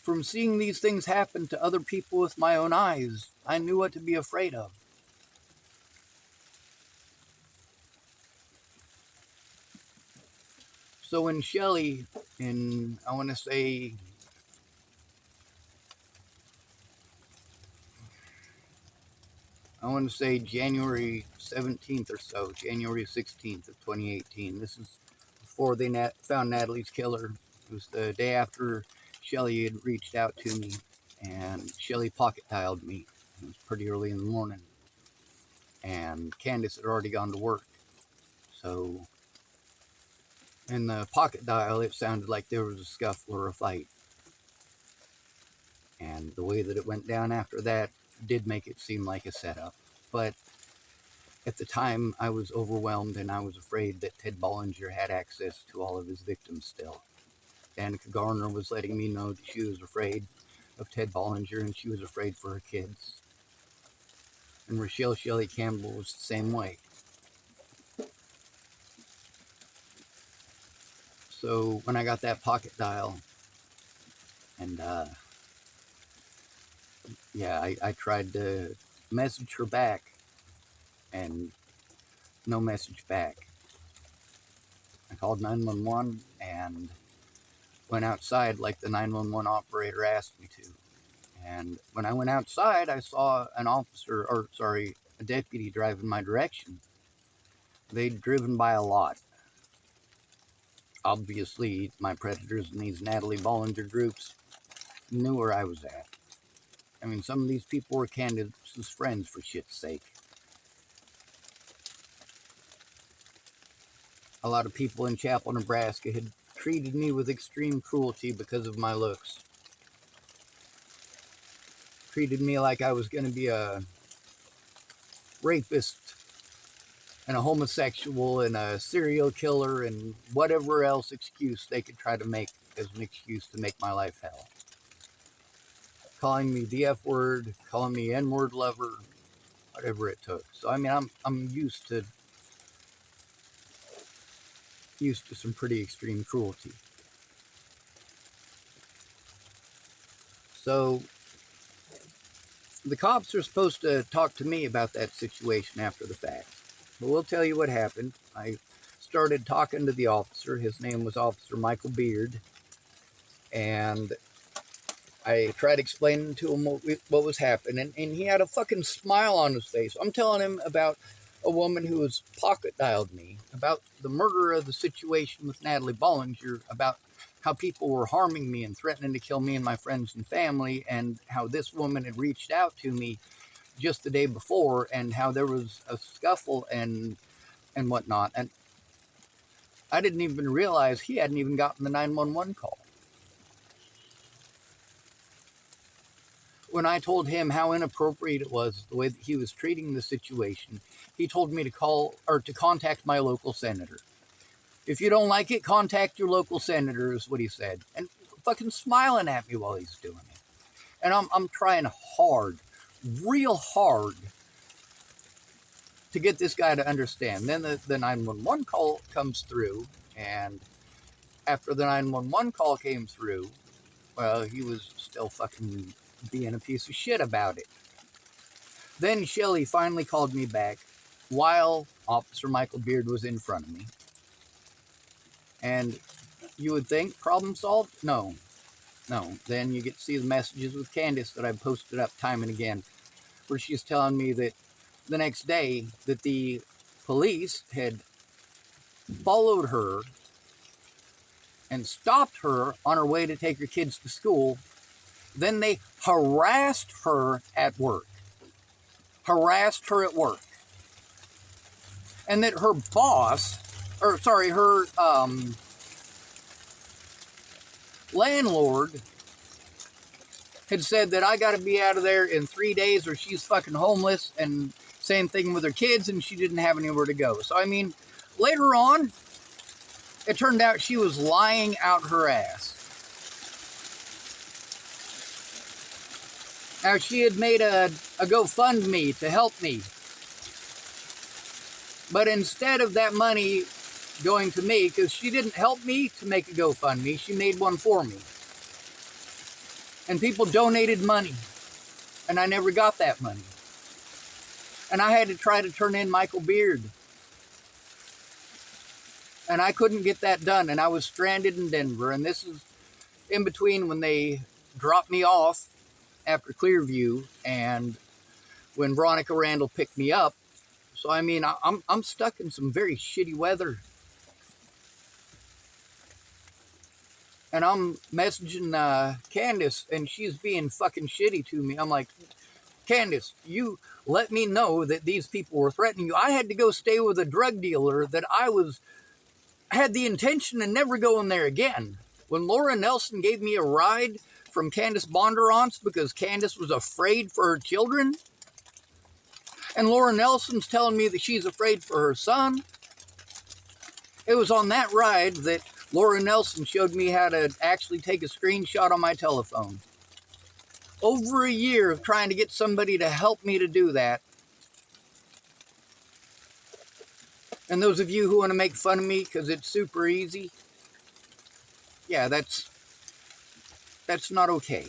From seeing these things happen to other people with my own eyes, I knew what to be afraid of. So when Shelley, I want to say January 17th or so, January 16th of 2018. This is before they found Natalie's killer. It was the day after Shelley had reached out to me, and Shelley pocket dialed me. It was pretty early in the morning, and Candace had already gone to work. So in the pocket dial, it sounded like there was a scuffle or a fight. And the way that it went down after that did make it seem like a setup. But at the time, I was overwhelmed and I was afraid that Ted Bollinger had access to all of his victims still. Danica Garner was letting me know that she was afraid of Ted Bollinger and she was afraid for her kids. And Rochelle Shelley Campbell was the same way. So when I got that pocket dial, and I tried to message her back, and no message back. I called 911 and went outside like the 911 operator asked me to. And when I went outside, I saw a deputy driving my direction. They'd driven by a lot. Obviously, my predators in these Natalie Bollinger groups knew where I was at. I mean, some of these people were Candace's friends, for shit's sake. A lot of people in Chapel, Nebraska had treated me with extreme cruelty because of my looks. Treated me like I was going to be a rapist, and a homosexual and a serial killer and whatever else excuse they could try to make as an excuse to make my life hell. Calling me the F word, calling me N-word lover, whatever it took. So I mean, I'm used to some pretty extreme cruelty. So the cops are supposed to talk to me about that situation after the fact. But we'll tell you what happened. I started talking to the officer. His name was Officer Michael Beard. And I tried explaining to him what was happening. And he had a fucking smile on his face. I'm telling him about a woman who was pocket dialed me, about the murder of the situation with Natalie Bollinger, about how people were harming me and threatening to kill me and my friends and family, and how this woman had reached out to me just the day before, and how there was a scuffle and whatnot. And I didn't even realize he hadn't even gotten the 911 call. When I told him how inappropriate it was, the way that he was treating the situation, he told me to contact my local senator. If you don't like it, contact your local senator, is what he said. And fucking smiling at me while he's doing it. And I'm trying hard, real hard, to get this guy to understand. Then the 911 call comes through, and after the 911 call came through, well, he was still fucking being a piece of shit about it. Then Shelley finally called me back while Officer Michael Beard was in front of me. And you would think, problem solved? No. Then you get to see the messages with Candace that I posted up time and again, where she's telling me that the next day that the police had followed her and stopped her on her way to take her kids to school. Then they harassed her at work. And that her boss, her landlord had said that I got to be out of there in 3 days or she's fucking homeless, and same thing with her kids, and she didn't have anywhere to go. So, I mean, later on, it turned out she was lying out her ass. Now, she had made a GoFundMe to help me. But instead of that money going to me, because she didn't help me to make a GoFundMe, she made one for me. And people donated money. And I never got that money. And I had to try to turn in Michael Beard. And I couldn't get that done. And I was stranded in Denver. And this is in between when they dropped me off after Clearview and when Veronica Randall picked me up. So, I mean, I'm stuck in some very shitty weather. And I'm messaging Candace, and she's being fucking shitty to me. I'm like, Candace, you let me know that these people were threatening you. I had to go stay with a drug dealer that I had the intention of never going there again. When Laura Nelson gave me a ride from Candace Bondurant's because Candace was afraid for her children, and Laura Nelson's telling me that she's afraid for her son, it was on that ride that Laura Nelson showed me how to actually take a screenshot on my telephone. Over a year of trying to get somebody to help me to do that. And those of you who want to make fun of me because it's super easy, yeah, that's not okay.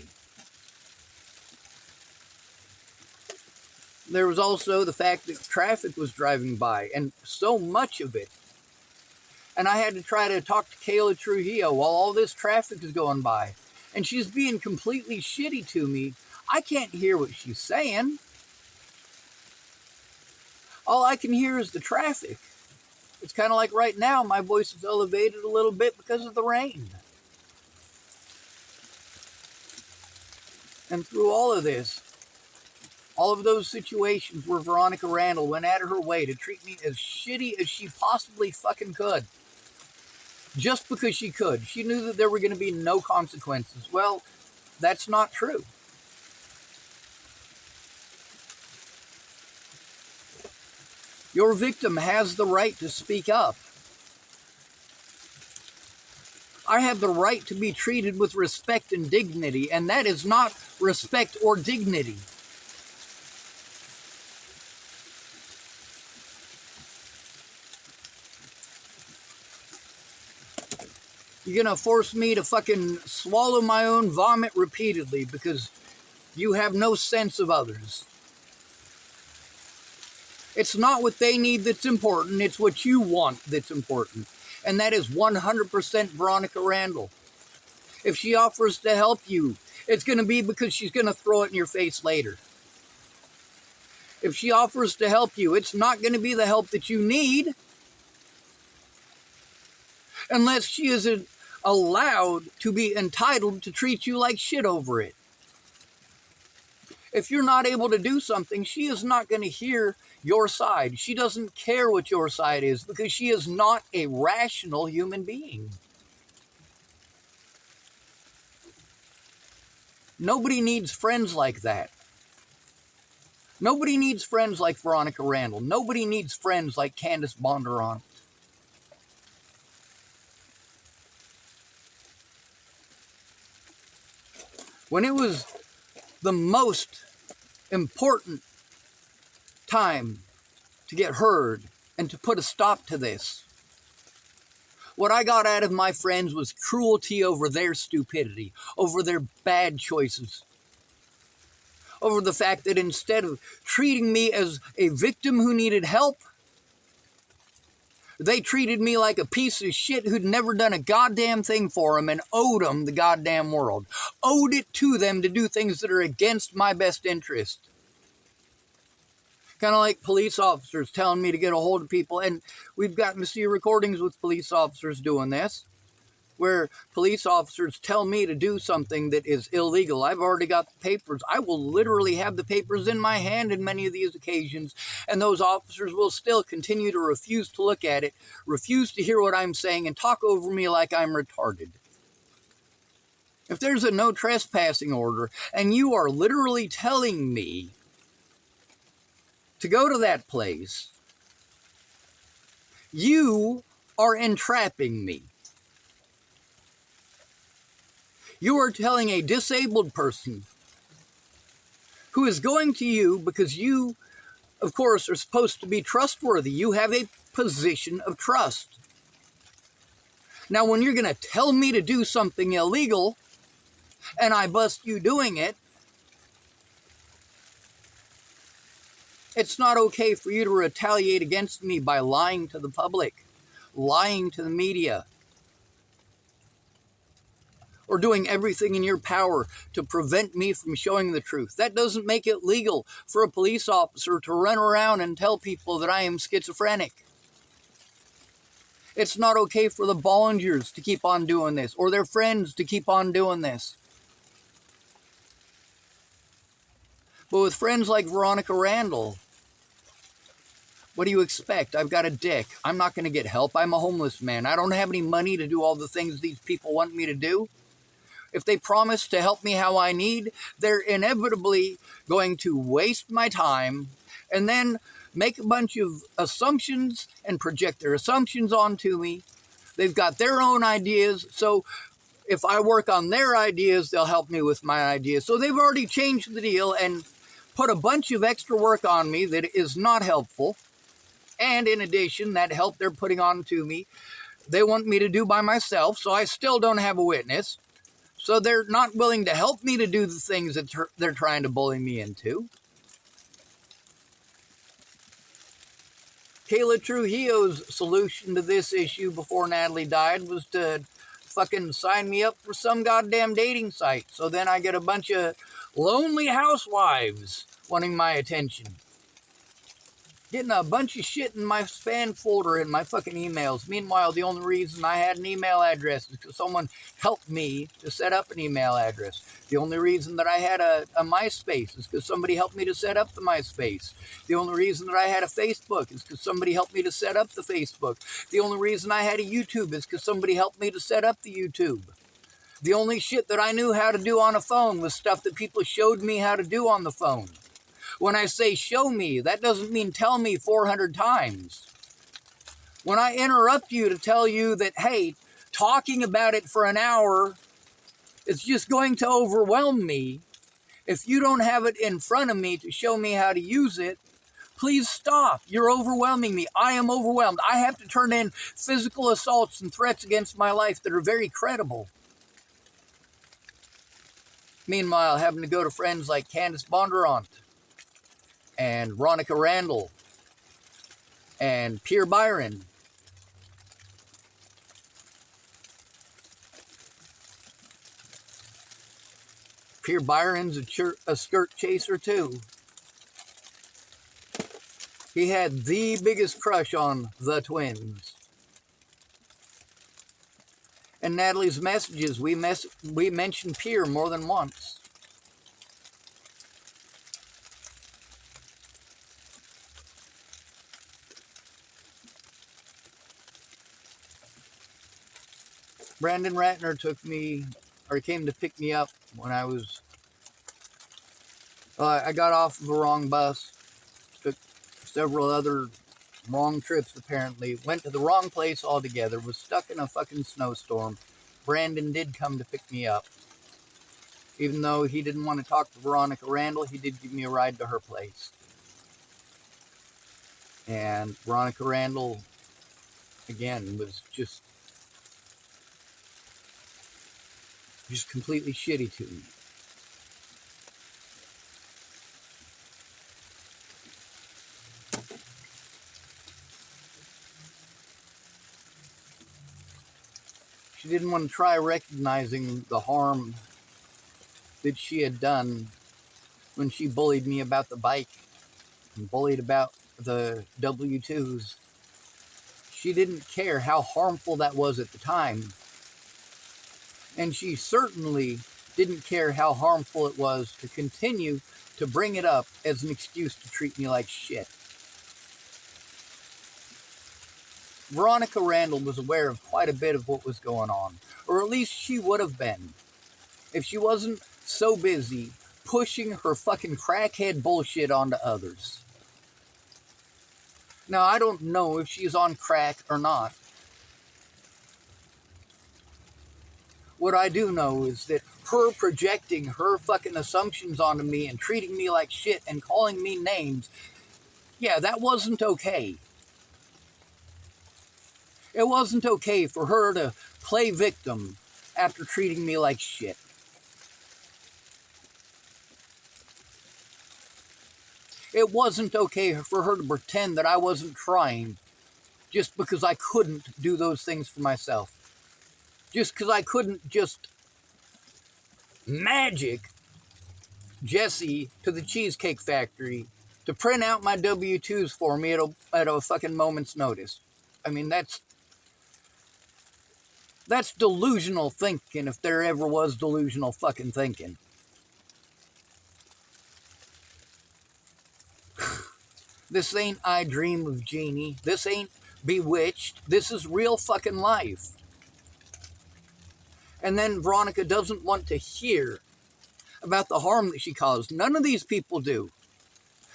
There was also the fact that traffic was driving by, and so much of it. And I had to try to talk to Kayla Trujillo while all this traffic is going by. And she's being completely shitty to me. I can't hear what she's saying. All I can hear is the traffic. It's kind of like right now, my voice is elevated a little bit because of the rain. And through all of this, all of those situations where Veronica Randall went out of her way to treat me as shitty as she possibly fucking could. Just because she could. She knew that there were going to be no consequences. Well, that's not true. Your victim has the right to speak up. I have the right to be treated with respect and dignity, and that is not respect or dignity. You're going to force me to fucking swallow my own vomit repeatedly because you have no sense of others. It's not what they need that's important, it's what you want that's important. And that is 100% Veronica Randall. If she offers to help you, it's going to be because she's going to throw it in your face later. If she offers to help you, it's not going to be the help that you need unless she isn't allowed to be entitled to treat you like shit over it. If you're not able to do something, she is not going to hear your side. She doesn't care what your side is because she is not a rational human being. Nobody needs friends like that. Nobody needs friends like Veronica Randall. Nobody needs friends like Candace Bondurant. When it was the most important time to get heard and to put a stop to this, what I got out of my friends was cruelty over their stupidity, over their bad choices, over the fact that instead of treating me as a victim who needed help, they treated me like a piece of shit who'd never done a goddamn thing for them and owed them the goddamn world. Owed it to them to do things that are against my best interest. Kind of like police officers telling me to get a hold of people. And we've gotten to see recordings with police officers doing this, where police officers tell me to do something that is illegal. I've already got the papers. I will literally have the papers in my hand in many of these occasions, and those officers will still continue to refuse to look at it, refuse to hear what I'm saying, and talk over me like I'm retarded. If there's a no trespassing order, and you are literally telling me to go to that place, you are entrapping me. You are telling a disabled person who is going to you because you, of course, are supposed to be trustworthy. You have a position of trust. Now, when you're going to tell me to do something illegal and I bust you doing it, it's not okay for you to retaliate against me by lying to the public, lying to the media, or doing everything in your power to prevent me from showing the truth. That doesn't make it legal for a police officer to run around and tell people that I am schizophrenic. It's not okay for the bollingers to keep on doing this, or their friends to keep on doing this. But with friends like Veronica Randall, what do you expect? I've got a dick. I'm not going to get help. I'm a homeless man. I don't have any money to do all the things these people want me to do. If they promise to help me how I need, they're inevitably going to waste my time and then make a bunch of assumptions and project their assumptions onto me. They've got their own ideas, so if I work on their ideas, they'll help me with my ideas. So they've already changed the deal and put a bunch of extra work on me that is not helpful. And in addition, that help they're putting on to me, they want me to do by myself, so I still don't have a witness. So they're not willing to help me to do the things that they're trying to bully me into. Kayla Trujillo's solution to this issue before Natalie died was to fucking sign me up for some goddamn dating site. So then I get a bunch of lonely housewives wanting my attention. Getting a bunch of shit in my spam folder in my fucking emails. Meanwhile, the only reason I had an email address is because someone helped me to set up an email address. The only reason that I had a MySpace is because somebody helped me to set up the MySpace. The only reason that I had a Facebook is because somebody helped me to set up the Facebook. The only reason I had a YouTube is because somebody helped me to set up the YouTube. The only shit that I knew how to do on a phone was stuff that people showed me how to do on the phone. When I say show me, that doesn't mean tell me 400 times. When I interrupt you to tell you that, hey, talking about it for an hour, it's just going to overwhelm me. If you don't have it in front of me to show me how to use it, please stop. You're overwhelming me. I am overwhelmed. I have to turn in physical assaults and threats against my life that are very credible. Meanwhile, having to go to friends like Candace Bondurant and Veronica Randall and Pierre Byron. Pierre Byron's a skirt chaser too. He had the biggest crush on the twins. In Natalie's messages, we mentioned Pierre more than once. Brandon Ratner came to pick me up when I got off of the wrong bus, took several other wrong trips apparently, went to the wrong place altogether, was stuck in a fucking snowstorm. Brandon did come to pick me up. Even though he didn't want to talk to Veronica Randall, he did give me a ride to her place. And Veronica Randall, again, was just completely shitty to me. She didn't want to try recognizing the harm that she had done when she bullied me about the bike and bullied about the W2s. She didn't care how harmful that was at the time. And she certainly didn't care how harmful it was to continue to bring it up as an excuse to treat me like shit. Veronica Randall was aware of quite a bit of what was going on, or at least she would have been, if she wasn't so busy pushing her fucking crackhead bullshit onto others. Now, I don't know if she's on crack or not. What I do know is that her projecting her fucking assumptions onto me and treating me like shit and calling me names, yeah, that wasn't okay. It wasn't okay for her to play victim after treating me like shit. It wasn't okay for her to pretend that I wasn't trying just because I couldn't do those things for myself. Just because I couldn't just magic Jesse to the Cheesecake Factory to print out my W-2s for me at a fucking moment's notice. I mean, that's delusional thinking if there ever was delusional fucking thinking. This ain't I Dream of Jeannie. This ain't Bewitched. This is real fucking life. And then Veronica doesn't want to hear about the harm that she caused. None of these people do.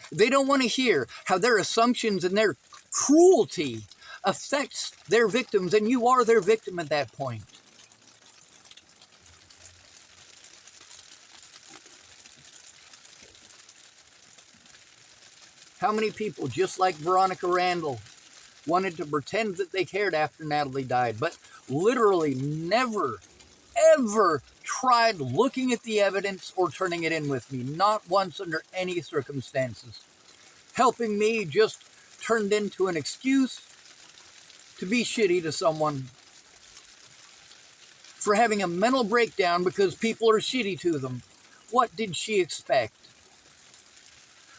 They don't want to hear how their assumptions and their cruelty affects their victims, and you are their victim at that point. How many people, just like Veronica Randall, wanted to pretend that they cared after Natalie died, but literally never, ever tried looking at the evidence or turning it in with me, not once under any circumstances. Helping me just turned into an excuse to be shitty to someone for having a mental breakdown because people are shitty to them. What did she expect?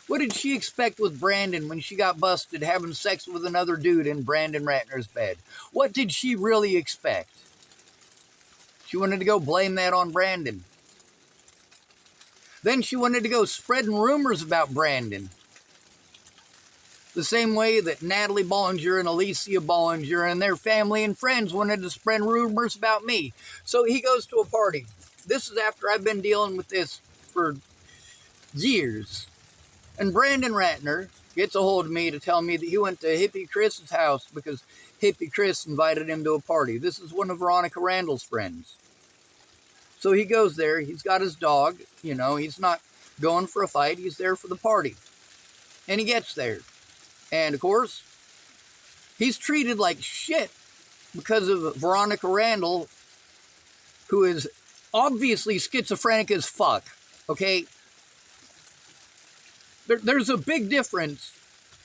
What did she expect with Brandon when she got busted having sex with another dude in Brandon Ratner's bed? What did she really expect? She wanted to go blame that on Brandon. Then she wanted to go spreading rumors about Brandon. The same way that Natalie Bollinger and Alicia Bollinger and their family and friends wanted to spread rumors about me. So he goes to a party. This is after I've been dealing with this for years. And Brandon Ratner gets a hold of me to tell me that he went to Hippie Chris's house because Hippie Chris invited him to a party. This is one of Veronica Randall's friends. So he goes there. He's got his dog. You know, he's not going for a fight. He's there for the party. And he gets there. And, of course, he's treated like shit because of Veronica Randall, who is obviously schizophrenic as fuck, okay? There's a big difference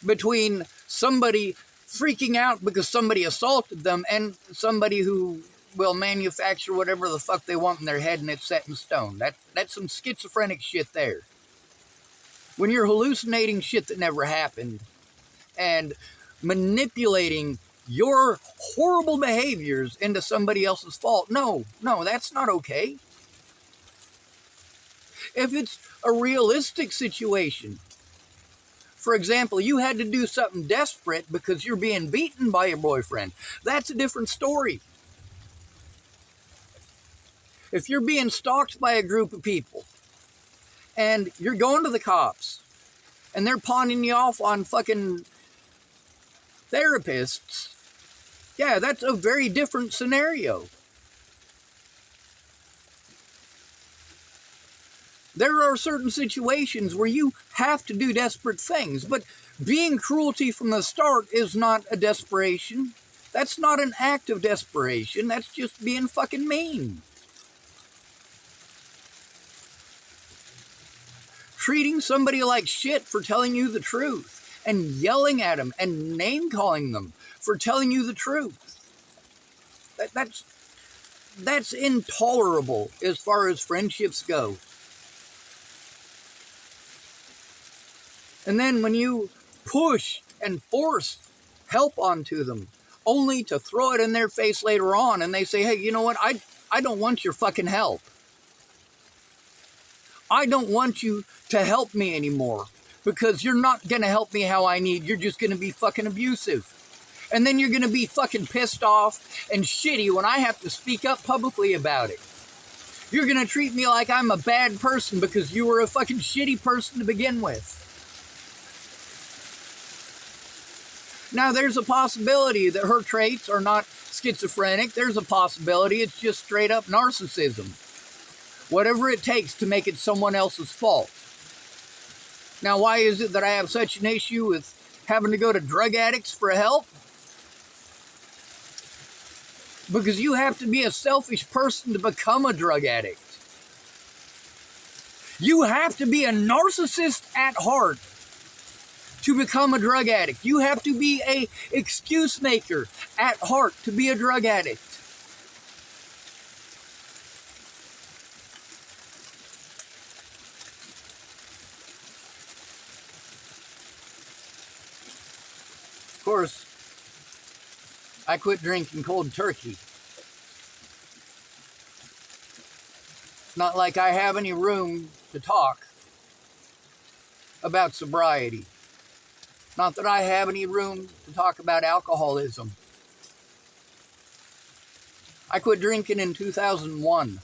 between somebody freaking out because somebody assaulted them and somebody who will manufacture whatever the fuck they want in their head and it's set in stone. That's some schizophrenic shit there. When you're hallucinating shit that never happened and manipulating your horrible behaviors into somebody else's fault, no, that's not okay. If it's a realistic situation, for example, you had to do something desperate because you're being beaten by your boyfriend, that's a different story. If you're being stalked by a group of people and you're going to the cops and they're pawning you off on fucking therapists, yeah, that's a very different scenario. There are certain situations where you have to do desperate things, but being cruelty from the start is not a desperation. That's not an act of desperation. That's just being fucking mean. Treating somebody like shit for telling you the truth and yelling at them and name-calling them for telling you the truth. That's intolerable as far as friendships go. And then when you push and force help onto them, only to throw it in their face later on, and they say, hey, you know what, I don't want your fucking help. I don't want you to help me anymore because you're not going to help me how I need. You're just going to be fucking abusive. And then you're going to be fucking pissed off and shitty when I have to speak up publicly about it. You're going to treat me like I'm a bad person because you were a fucking shitty person to begin with. Now, there's a possibility that her traits are not schizophrenic. There's a possibility it's just straight up narcissism. Whatever it takes to make it someone else's fault. Now, why is it that I have such an issue with having to go to drug addicts for help? Because you have to be a selfish person to become a drug addict. You have to be a narcissist at heart to become a drug addict. You have to be an excuse maker at heart to be a drug addict. Of course, I quit drinking cold turkey. Not like I have any room to talk about sobriety. Not that I have any room to talk about alcoholism. I quit drinking in 2001.